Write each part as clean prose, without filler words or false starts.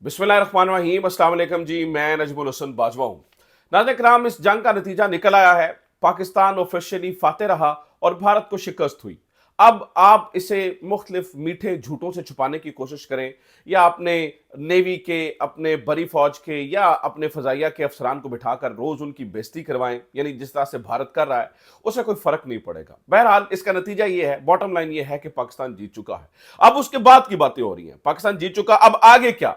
बिस्मिल्लाहिर्रहमानिर्रहीम, अस्सलाम वालेकुम जी। मैं नजमुल हसन बाजवा हूँ। नाज़रीन किराम, इस जंग का नतीजा निकल आया है। पाकिस्तान ऑफिशियली फातेह रहा और भारत को शिकस्त हुई। अब आप इसे मुख्तलिफ मीठे झूठों से छुपाने की कोशिश करें, या अपने नेवी के, अपने बरी फौज के, या अपने फजाइया के अफसरान को बिठाकर रोज उनकी बेइज्जती करवाएं, यानी जिस तरह से भारत कर रहा है, उससे कोई फर्क नहीं पड़ेगा। बहरहाल इसका नतीजा ये है, बॉटम लाइन ये है कि पाकिस्तान जीत चुका है। अब उसके बाद की बातें हो रही हैं। पाकिस्तान जीत चुका, अब आगे क्या?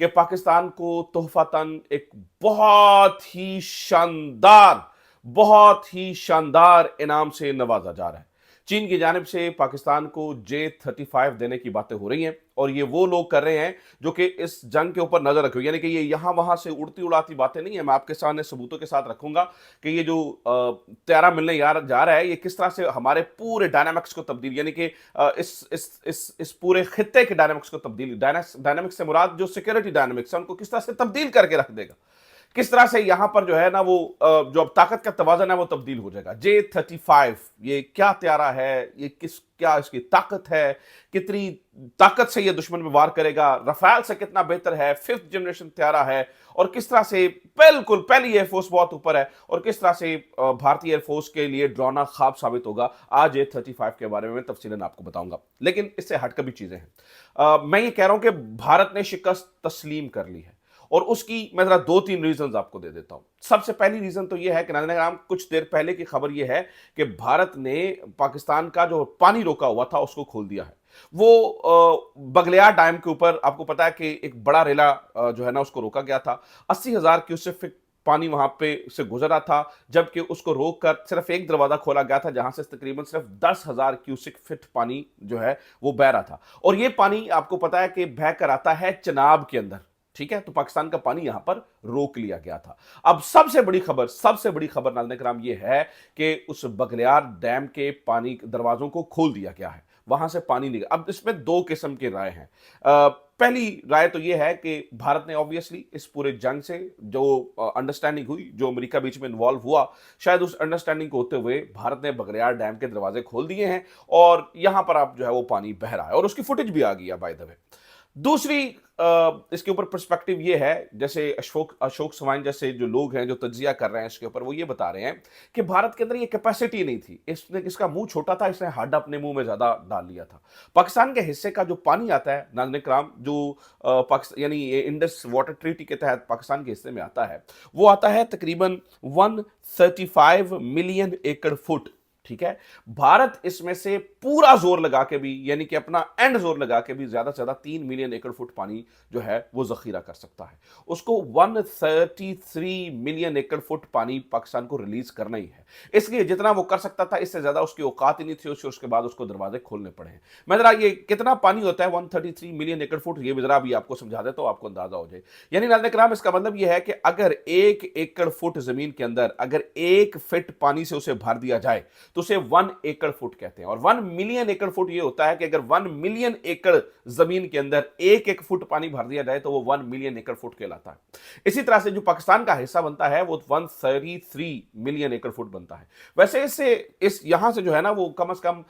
कि पाकिस्तान को तोहफातन एक बहुत ही शानदार इनाम से नवाजा जा रहा है। चीन की जानिब से पाकिस्तान को J-35 देने की बातें हो रही हैं, और ये वो लोग कर रहे हैं जो कि इस जंग के ऊपर नजर रखे, यानी कि ये यहां वहां से उड़ती उड़ाती बातें नहीं है। मैं आपके सामने सबूतों के साथ रखूंगा कि ये जो त्यारा मिलने जा रहा है, ये किस तरह से हमारे पूरे डायनामिक्स को तब्दील, यानी कि इस पूरे खित्ते के डायनामिक्स को तब्दील, डायनामिक्स से मुराद जो सिक्योरिटी डायनामिक्स है, उनको किस तरह से तब्दील करके रख देगा। किस तरह से यहां पर जो है ना वो जो अब ताकत का तवाजन है वो तब्दील हो जाएगा। J-35 ये क्या त्यारा है, ये क्या इसकी ताकत है, कितनी ताकत से ये दुश्मन पे वार करेगा, रफाल से कितना बेहतर है, 5th जनरेशन त्यारा है, और किस तरह से बिल्कुल पहली एयरफोर्स बहुत ऊपर है, और किस तरह से भारतीय एयरफोर्स के लिए ड्रोना ख्वाब साबित होगा। आज J-35 के बारे में मैं तफसीलन आपको बताऊंगा, लेकिन इससे हटकर भी चीजें हैं। मैं ये कह रहा हूं कि भारत ने शिकस्त तस्लीम कर ली है, और उसकी मैं जरा दो तीन रीजंस आपको दे देता हूं। सबसे पहली रीजन तो यह है कि नाज़रीन, कुछ देर पहले की खबर यह है कि भारत ने पाकिस्तान का जो पानी रोका हुआ था उसको खोल दिया है। वो बगलियार डैम के ऊपर आपको पता है कि एक बड़ा रेला जो है ना उसको रोका गया था। 80,000 क्यूसेक पानी वहां पे से गुजरा था, जबकि उसको रोककर सिर्फ एक दरवाजा खोला गया था, जहां से तकरीबन सिर्फ 10,000 क्यूसेक फिट पानी जो है वो बह रहा था। और ये पानी आपको पता है कि बह कर आता है चिनाब के अंदर। ठीक है, तो पाकिस्तान का पानी यहां पर रोक लिया गया था। अब सबसे बड़ी खबर नाज़रीन कराम ये है कि उस बगलियार डैम के पानी दरवाजों को खोल दिया गया है, वहां से पानी निकल। अब इसमें दो किस्म की राय हैं। पहली राय तो यह है कि भारत ने ऑब्वियसली इस पूरे जंग से जो अंडरस्टैंडिंग हुई, जो अमेरिका बीच में इन्वॉल्व हुआ, शायद उस अंडरस्टैंडिंग को होते हुए भारत ने बगलियार डैम के दरवाजे खोल दिए हैं, और यहां पर आप जो है वो पानी बह रहा है, और उसकी फुटेज भी आ गई है बाय द वे। दूसरी इसके ऊपर पर्सपेक्टिव ये है, जैसे अशोक अशोक सवाइन जैसे जो लोग हैं जो तज्जिया कर रहे हैं इसके ऊपर, वो ये बता रहे हैं कि भारत के अंदर ये कैपेसिटी नहीं थी, इसने इसका मुंह छोटा था, इसने हड अपने मुंह में ज्यादा डाल लिया था। पाकिस्तान के हिस्से का जो पानी आता है नाज़रीन कराम, जो पाकिस्तान यानी ये इंडस वाटर ट्रीटी के तहत पाकिस्तान के हिस्से में आता है, वो आता है तकरीबन 135 मिलियन एकड़ फुट। ठीक है, भारत इसमें से पूरा जोर लगा के भी, यानी कि अपना एंड जोर लगा के भी, ज्यादा से ज्यादा 3 मिलियन एकड़ फुट पानी जो है वो जखीरा कर सकता है। उसको 133 मिलियन एकड़ फुट पानी पाकिस्तान को रिलीज करना ही है। इसलिए जितना वो कर सकता था, इससे ज्यादा उसकी औकात ही नहीं थी, उसके बाद उसको दरवाजे खोलने पड़े हैं। मैं जरा ये कितना पानी होता है 133 मिलियन एकड़ फुट, ये भी जरा भी आपको समझा दे तो आपको अंदाजा हो जाए। यानी नाज़रीन कराम, इसका मतलब यह है कि अगर 1 एकड़ फुट जमीन के अंदर अगर 1 फीट पानी से उसे भर दिया जाए तो उसे 1 एकड़ फुट कहते हैं। और 1 मिलियन एकड़ फुट यह होता है कि अगर 1 मिलियन एकड़ जमीन के अंदर 1 फुट पानी भर दिया जाए तो वो 1 मिलियन एकड़ फुट कहलाता है। इसी तरह से जो पाकिस्तान का हिस्सा बनता है वो 133 मिलियन एकड़ फुट बनता है। वैसे इससे इस यहां से जो है ना वो कम से कम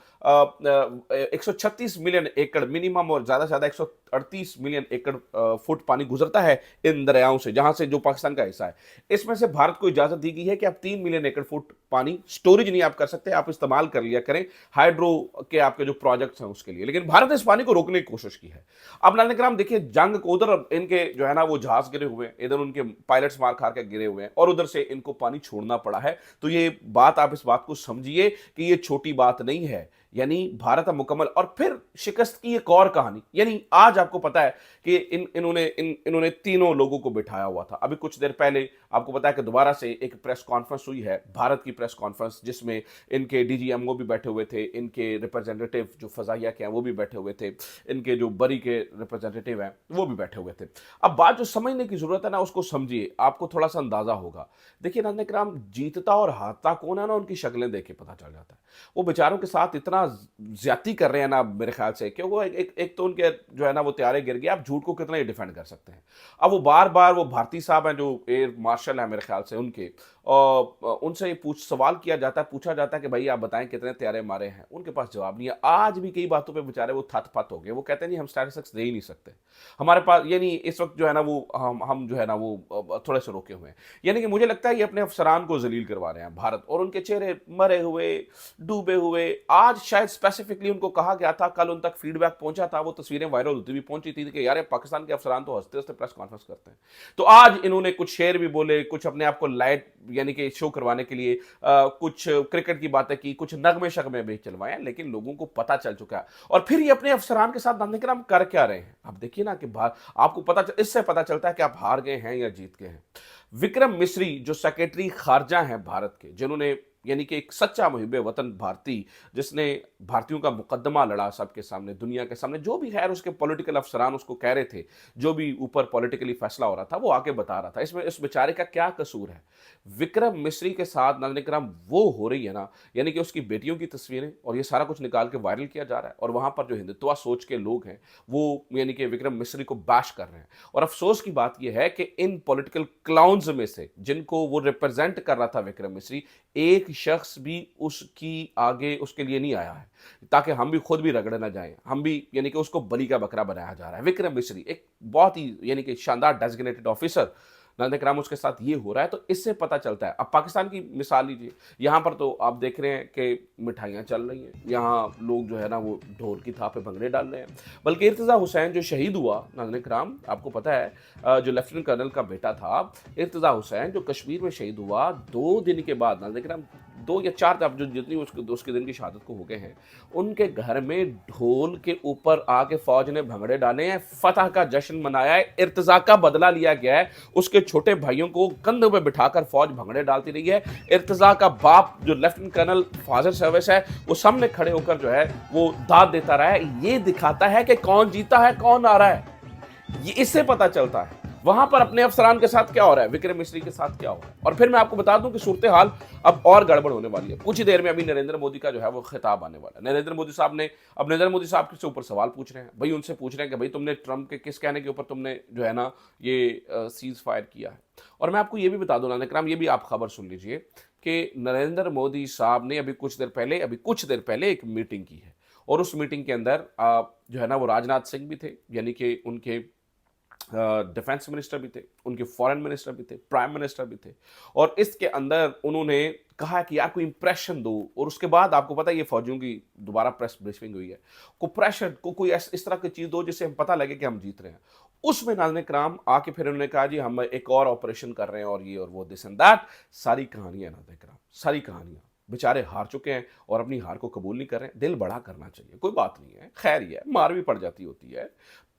136 मिलियन एकड़ मिनिमम, और ज्यादा से ज्यादा 138 मिलियन एकड़ फुट पानी गुजरता है इन दरियाओं से, जहां से जो पाकिस्तान का हिस्सा है। इसमें से भारत को इजाजत दी गई है कि आप 3 मिलियन एकड़ फुट पानी स्टोरेज नहीं आप कर सकते, आप इस्तेमाल कर लिया करें हाइड्रो के आपके जो प्रोजेक्ट्स हैं उसके लिए। लेकिन भारत ने इस पानी को रोकने की कोशिश की है। अब नाज़रीन कराम देखिए, जंग को उधर इनके जो है ना वो जहाज गिरे हुए हैं, इधर उनके पायलट्स मार खा के गिरे हुए हैं, और उधर से इनको पानी छोड़ना पड़ा है। तो ये बात, आप इस बात को समझिए कि ये छोटी बात नहीं है। यानी भारत अब मुकम्मल, और फिर शिकस्त की एक और कहानी, यानी आज आपको पता है कि इन्होंने तीनों लोगों को बिठाया हुआ था। अभी कुछ देर पहले आपको पता है कि दोबारा से एक प्रेस कॉन्फ्रेंस हुई है, भारत की प्रेस कॉन्फ्रेंस, जिसमें इनके डीजीएमओ भी बैठे हुए थे, इनके रिप्रेजेंटेटिव जो फजाइया के हैं वो भी बैठे हुए थे, इनके जो बरी के रिप्रेजेंटेटिव हैं वो भी बैठे हुए थे। अब बात जो समझने की जरूरत है ना उसको समझिए, आपको थोड़ा सा अंदाजा होगा। देखिए नाज़रीन कराम, जीतता और हारता कौन है ना, उनकी शक्लें देख के पता चल जाता है। वो बेचारों के साथ इतना ज्यादती कर रहे हैं ना मेरे ख्याल से, क्योंकि वो एक तो उनके जो है ना वो त्यारे गिर गए, आप झूठ को कितना ही डिफेंड कर सकते हैं। अब वो बार बार वो भारती साहब हैं जो एयर मार्शल हैं मेरे ख्याल से उनके, और उनसे ये सवाल किया जाता है, पूछा जाता है कि भाई आप बताएं कितने तैयारे मारे हैं, उनके पास जवाब नहीं है। आज भी कई बातों पे बेचारे वो थत-फत हो गए, वो कहते हैं नहीं हम स्टैटिस्टिक्स दे ही नहीं सकते, हमारे पास यानी इस वक्त जो है ना वो हम जो है ना वो थोड़े से रोके हुए हैं। यानी कि मुझे लगता है ये अपने अफसरान को जलील करवा रहे हैं भारत, और उनके चेहरे मरे हुए, डूबे हुए। आज शायद स्पेसिफिकली उनको कहा गया था, कल उन तक फीडबैक पहुंचा था, वो तस्वीरें वायरल होती हुई पहुंची थी कि यार ये पाकिस्तान के अफसरान तो हंसते हंसते प्रेस कॉन्फ्रेंस करते हैं। तो आज इन्होंने कुछ शेर भी बोले, कुछ अपने आप को लाइट यानी कि शो करवाने के लिए कुछ क्रिकेट की बातें की, कुछ नगमे शगमे भी चलवाए, लेकिन लोगों को पता चल चुका है। और फिर ये अपने अफसरान के साथ हम कर क्या रहे हैं। आप देखिए ना कि आपको इससे पता चलता है कि आप हार गए हैं या जीत गए हैं। विक्रम मिस्री जो सेक्रेटरी खारजा हैं भारत के, जिन्होंने यानी कि एक सच्चा मुहिब वतन भारतीय, जिसने भारतीयों का मुकदमा लड़ा सबके सामने, दुनिया के सामने, जो भी खैर उसके पॉलिटिकल अफसरान उसको कह रहे थे, जो भी ऊपर पॉलिटिकली फैसला हो रहा था, वो आके बता रहा था इसमें इस बेचारे का क्या कसूर है। विक्रम मिस्री के साथ नाज़रीन वो हो रही है ना, यानी कि उसकी बेटियों की तस्वीरें और ये सारा कुछ निकाल के वायरल किया जा रहा है, और वहां पर जो हिंदुत्वा सोच के लोग हैं वो यानी कि विक्रम मिस्री को बैश कर रहे हैं। और अफसोस की बात यह है कि इन पॉलिटिकल क्लाउन्स में से जिनको वो रिप्रेजेंट कर रहा था विक्रम मिस्री, एक शख्स भी उसकी आगे उसके लिए नहीं आया है, ताकि हम भी खुद भी रगड़े ना जाएं, हम भी यानी कि उसको बलि का बकरा बनाया जा रहा है। विक्रम मिस्री एक बहुत ही यानी कि शानदार डेजिग्नेटेड ऑफिसर, नाज़रीन उसके साथ ये हो रहा है, तो इससे पता चलता है। अब पाकिस्तान की मिसाल लीजिए, यहाँ पर तो आप देख रहे हैं कि मिठाइयाँ चल रही हैं, यहाँ लोग जो है ना वो ढोल की थाप पे भंगड़े डाल रहे हैं। बल्कि इर्तिज़ा हुसैन जो शहीद हुआ, नाज़रीन आपको पता है जो लेफ्टिनेंट कर्नल का बेटा था इर्तिज़ा हुसैन, जो कश्मीर में शहीद हुआ, 2 दिन के बाद नाज़रीन 2 या 4 अब जो जितनी उसके दिन की शहादत को हो गए हैं, उनके घर में ढोल के ऊपर आके फौज ने भंगड़े डाले हैं, फतह का जश्न मनाया है, इर्तिज़ा का बदला लिया गया है। उसके छोटे भाइयों को कंधों पे बिठाकर फौज भंगड़े डालती रही है। इर्तिज़ा का बाप जो लेफ्टिनेंट कर्नल फाजर सर्विस है, वो सामने खड़े होकर जो है वो दाद देता रहा है। ये दिखाता है कि कौन जीता है, कौन आ रहा है, ये इससे पता चलता है। वहां पर अपने अफसरान के साथ क्या हो रहा है, विक्रम मिस्री के साथ क्या हो रहा है। और फिर मैं आपको बता दूं कि सूरत हाल अब और गड़बड़ होने वाली है। कुछ ही देर में अभी नरेंद्र मोदी का जो है वो खिताब आने वाला है। नरेंद्र मोदी साहब ने अब नरेंद्र मोदी साहब के ऊपर सवाल पूछ रहे हैं, भाई उनसे पूछ रहे हैं कि भाई तुमने ट्रंप के किस कहने के ऊपर तुमने जो है ना ये सीज फायर किया है। और मैं आपको ये भी बता दूं नाज़रीन, ये भी आप खबर सुन लीजिए कि नरेंद्र मोदी साहब ने अभी कुछ देर पहले एक मीटिंग की है, और उस मीटिंग के अंदर जो है ना वो राजनाथ सिंह भी थे, यानी कि उनके डिफेंस मिनिस्टर भी थे, उनके फॉरेन मिनिस्टर भी थे, प्राइम मिनिस्टर भी थे। और इसके अंदर उन्होंने कहा कि यार कोई इंप्रेशन दो, और उसके बाद आपको पता है ये फौजियों की दोबारा प्रेस ब्रीफिंग हुई है, को प्रेशर को कोई इस तरह की चीज दो जिससे हम पता लगे कि हम जीत रहे हैं। उसमें नाज़रीन कराम आके फिर उन्होंने कहा जी हम एक और ऑपरेशन कर रहे हैं और ये और वो, दिस एंड दैट, सारी कहानियां नाज़रीन कराम, सारी कहानियां। बेचारे हार चुके हैं और अपनी हार को कबूल नहीं कर रहे हैं। दिल बड़ा करना चाहिए, कोई बात नहीं है, खैर ही है, मार भी पड़ जाती होती है,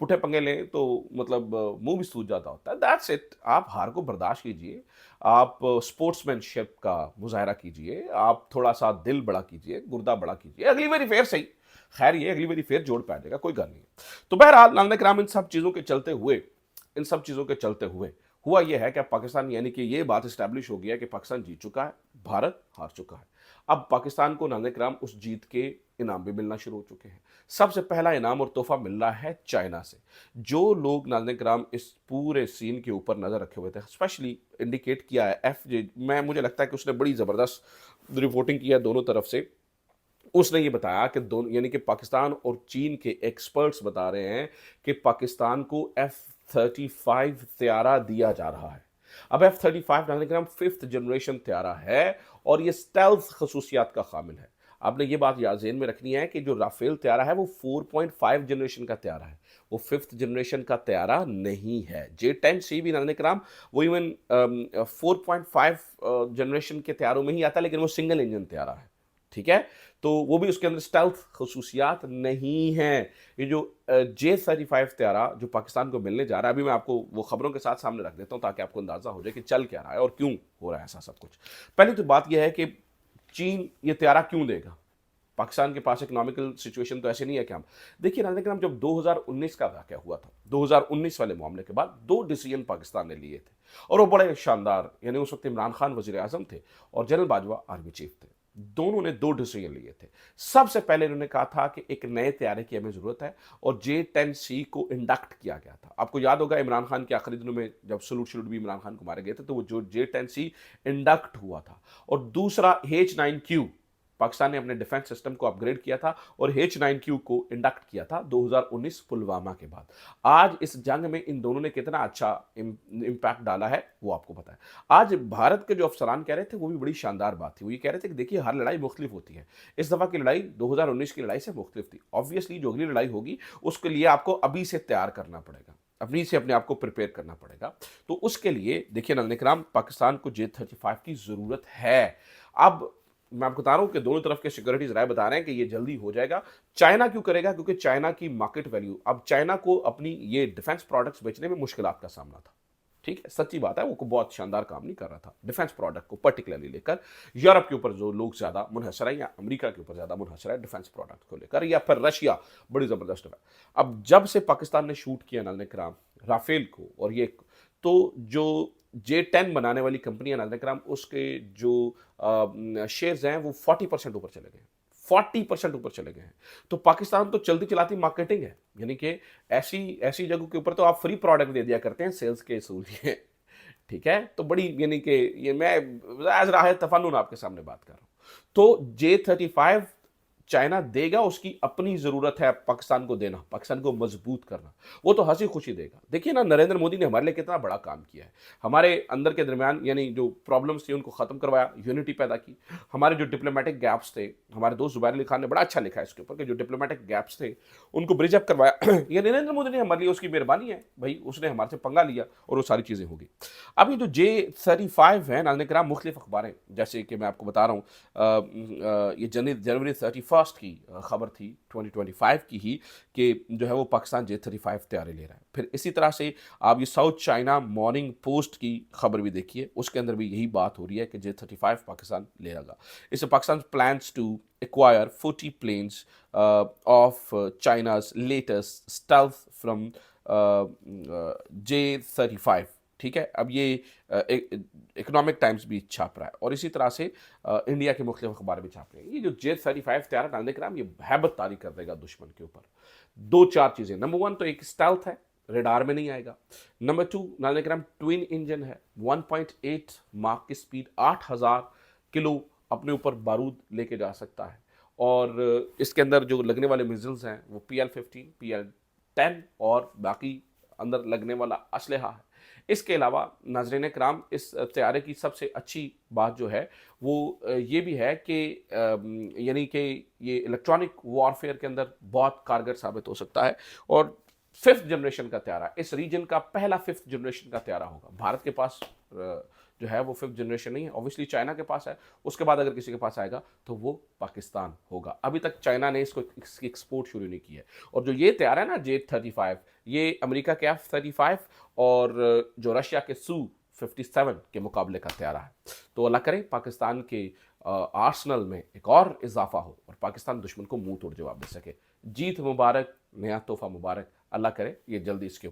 पुठे पंगे लें तो मतलब मुंह भी सूज जाता होता है, दैट्स इट। आप हार को बर्दाश्त कीजिए, आप स्पोर्ट्समैनशिप का मुजाहरा कीजिए, आप थोड़ा सा दिल बड़ा कीजिए, गुर्दा बड़ा कीजिए, अगली बारी फिर सही, खैर ये अगली बारी फिर जोड़ पा देगा, कोई गल नहीं। तो बहरहाल नाज़रीन कराम इन सब चीज़ों के चलते हुए हुआ यह है कि पाकिस्तान यानी कि ये बात इस्टेब्लिश हो गया कि पाकिस्तान जीत चुका है, भारत हार चुका है। अब पाकिस्तान को नाज़रीन कराम उस जीत के इनाम भी मिलना शुरू हो चुके हैं। सबसे पहला इनाम और तोहफा मिल रहा है चाइना से। जो लोग नाज़रीन कराम इस पूरे सीन के ऊपर नज़र रखे हुए थे, स्पेशली इंडिकेट किया है एफजे, मुझे लगता है कि उसने बड़ी ज़बरदस्त रिपोर्टिंग की है दोनों तरफ से। उसने ये बताया कि दोनों यानी कि पाकिस्तान और चीन के एक्सपर्ट्स बता रहे हैं कि पाकिस्तान को F-35 त्यारा दिया जा रहा है। अब F-35 नाज़रीन 5th जनरेशन त्यारा है और ये स्टेल्थ खसूसियात का शामिल है। आपने ये बात याद ज़हन में रखनी है कि जो राफेल त्यारा है वो 4.5 जनरेशन का त्यारा है, वो 5th जनरेशन का त्यारा नहीं है। J-10C भी नाज़रीन वो इवन 4.5 जनरेशन के त्यारों में ही आता है, लेकिन वो सिंगल इंजन त्यारा है, ठीक है। तो वो भी उसके अंदर स्टेल्थ खसूसियात नहीं है। ये जो J-35 त्यारा जो पाकिस्तान को मिलने जा रहा है, अभी मैं आपको वो खबरों के साथ सामने रख देता हूं ताकि आपको अंदाजा हो जाए कि चल क्या रहा है और क्यों हो रहा है ऐसा सब कुछ। पहली तो बात यह है कि चीन ये त्यारा क्यों देगा। पाकिस्तान के पास इकोनॉमिकल सिचुएशन तो ऐसे नहीं है कि हम देखिए नाज़रीन, जब 2019 का वाक़या हुआ था, 2019 वाले मामले के बाद 2 डिसीजन पाकिस्तान ने लिए थे और वो बड़े शानदार, यानी उस वक्त इमरान खान वज़ीर आज़म थे और जनरल बाजवा आर्मी चीफ थे। दोनों ने दो डिसीजन लिए थे। सबसे पहले इन्होंने कहा था कि एक नए तैयारे की हमें जरूरत है और J-10C को इंडक्ट किया गया था। आपको याद होगा इमरान खान के आखिरी दिनों में जब सलूट भी इमरान खान को मारे गए थे तो वो जो J-10C इंडक्ट हुआ था। और दूसरा H-9Q, पाकिस्तान ने अपने डिफेंस सिस्टम को अपग्रेड किया था और H-9Q को इंडक्ट किया था 2019 पुलवामा के बाद। आज इस जंग में इन दोनों ने कितना अच्छा इम्पैक्ट डाला है वो आपको पता है। आज भारत के जो अफसरान कह रहे थे वो भी बड़ी शानदार बात थी। वो ये कह रहे थे कि देखिए हर लड़ाई मुख्तलिफ होती है, इस दफ़ा की लड़ाई 2019 की लड़ाई से मुख्तलिफ थी। ऑब्वियसली जो अगली लड़ाई होगी उसके लिए आपको अभी से तैयार करना पड़ेगा, अपनी से अपने आप को प्रिपेयर करना पड़ेगा। तो उसके लिए देखिए नाज़रीन इकराम, पाकिस्तान को J-35 की ज़रूरत है। अब मैं आपको बता रहा हूं कि दोनों तरफ के सिक्योरिटीज राय बता रहे हैं कि ये जल्दी हो जाएगा। चाइना क्यों करेगा? क्योंकि चाइना की मार्केट वैल्यू, अब चाइना को अपनी ये डिफेंस प्रोडक्ट्स बेचने में मुश्किलात का सामना था। ठीक है, सच्ची बात है, वो बहुत शानदार काम नहीं कर रहा था डिफेंस प्रोडक्ट को पर्टिकुलरली लेकर। यूरोप के ऊपर जो लोग ज्यादा मुनहसर है या अमेरिका के ऊपर ज्यादा मुनहसर है डिफेंस प्रोडक्ट को लेकर, या फिर रशिया बड़ी जबरदस्त है। अब जब से पाकिस्तान ने शूट किया नाज़रीन इकराम राफेल को, और ये तो जो J-10 बनाने वाली कंपनी है नाज़रीन इकराम, उसके जो शेयर्स हैं वो 40% ऊपर चले गए, 40% ऊपर चले गए हैं। तो पाकिस्तान तो चलती चलाती मार्केटिंग है, यानी कि ऐसी ऐसी जगहों के ऊपर तो आप फ्री प्रोडक्ट दे दिया करते हैं सेल्स के सूर्य। ठीक है, तो बड़ी यानी कि ये मैं एज राह तफन्नुन आपके सामने बात कर रहा हूं। तो J-35 चाइना देगा, उसकी अपनी जरूरत है पाकिस्तान को देना, पाकिस्तान को मजबूत करना, वो तो हंसी खुशी देगा। देखिए ना, नरेंद्र मोदी ने हमारे लिए कितना बड़ा काम किया है। हमारे अंदर के दरमियान यानी जो प्रॉब्लम्स थी उनको खत्म करवाया, यूनिटी पैदा की। हमारे जो डिप्लोमेटिक गैप्स थे, हमारे दोस्त जुबैर अली खान ने बड़ा अच्छा लिखा है इसके ऊपर कि जो डिप्लोमेटिक गैप्स थे उनको ब्रिज अप करवाया। ये नरेंद्र मोदी ने हमारे लिए, उसकी मेहरबानी है भाई, उसने हमारे से पंगा लिया और वो सारी चीजें होगी। अब ये जो J-35 है नाज़रीन इकराम, मुख्तलिफ अखबारें, जैसे कि मैं आपको बता रहा हूँ ये जनवरी 31 की खबर थी 2025 की ही, कि जो है वो पाकिस्तान J-35 तैयारी ले रहा है। फिर इसी तरह से आप ये साउथ चाइना मॉर्निंग पोस्ट की खबर भी देखिए, उसके अंदर भी यही बात हो रही है कि J-35 पाकिस्तान ले लगा। इससे Pakistan plans to acquire 40 planes of China's latest stealth from J-35। ठीक है, अब ये इकोनॉमिक टाइम्स भी छाप रहा है और इसी तरह से इंडिया के मुख्तलिफ अखबार भी छाप रहे हैं। ये जो J-35 तैयार डालने का नाम, ये हैबत तारी कर देगा दुश्मन के ऊपर। दो चार चीजें, नंबर वन तो एक स्टेल्थ है, रेडार में नहीं आएगा। नंबर टू नाज़रीन इकराम, ट्विन इंजन है, 1.8 मार्क की स्पीड, 8000 किलो अपने ऊपर बारूद लेके जा सकता है। और इसके अंदर जो लगने वाले मिसाइल्स हैं वो PL-15, PL-10 और बाकी अंदर लगने वाला असलहा है। इसके अलावा नाज़रीन इकराम, इस तैयारे की सबसे अच्छी बात जो है वो ये भी है कि यानी कि ये इलेक्ट्रॉनिक वॉरफेयर के अंदर बहुत कारगर साबित हो सकता है। और 5th जनरेशन का तैयारा, इस रीजन का पहला 5th जनरेशन का तैयारा होगा। भारत के पास जो है वो 5th जनरेशन नहीं है, ऑब्वियसली चाइना के पास है। उसके बाद अगर किसी के पास आएगा तो वो पाकिस्तान होगा। अभी तक चाइना ने इसकी एक्सपोर्ट शुरू नहीं की है। और जो ये तैयार है ना J-35, ये अमेरिका के F-35 और जो रशिया के Su-57 के मुकाबले का तैयारा है। तो अल्लाह करे पाकिस्तान के आर्सनल में एक और इजाफा हो और पाकिस्तान दुश्मन को मुंह तोड़ जवाब दे सके। जीत मुबारक, नया तोहफा मुबारक, अल्लाह करे ये जल्दी इसके